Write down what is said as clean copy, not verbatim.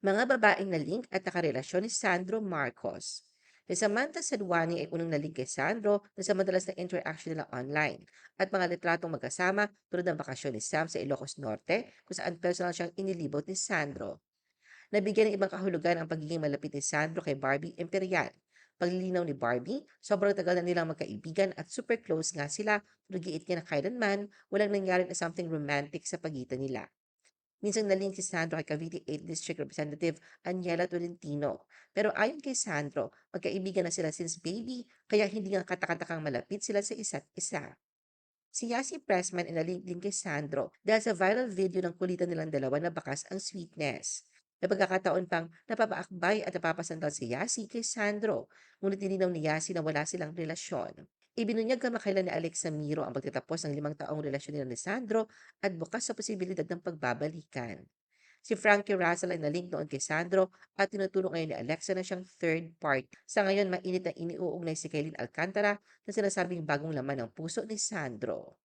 Mga babaeng na link at nakarelasyon ni Sandro Marcos. Si Samantha Sedwani ay unang naling kay Sandro na sa madalas na interaction nila online at mga litratong magkasama tulad ng bakasyon ni Sam sa Ilocos Norte kung saan personal siyang inilibot ni Sandro. Nabigyan ng ibang kahulugan ang pagiging malapit ni Sandro kay Barbie Imperial. Paglilinaw ni Barbie, sobrang tagal na nilang magkaibigan at super close nga sila, pero giit niya na kailanman walang nangyari na something romantic sa pagitan nila. Minsan naling si Sandro kay Cavite 8th District Representative Aniela Tolentino. Pero ayon kay Sandro, magkaibigan na sila since baby, kaya hindi nga katakatakang malapit sila sa isa't isa. Si Yasi Pressman ay naling din kay Sandro dahil sa viral video ng kulitan nilang dalawa na bakas ang sweetness. May pagkakataon pang napapaakbay at napapasandal si Yasi kay Sandro, ngunit nilinaw ni Yasi na wala silang relasyon. Ibinunyag kamakailan ni Alexa Miro ang pagtatapos ng 5 taong relasyon nila ni Sandro at bukas sa posibilidad ng pagbabalikan. Si Frankie Russell ay nalink noon kay Sandro at tinutulong ngayon ni Alexa na siyang third party. Sa ngayon, mainit na iniuugnay si Kailin Alcantara na sinasabing bagong laman ng puso ni Sandro.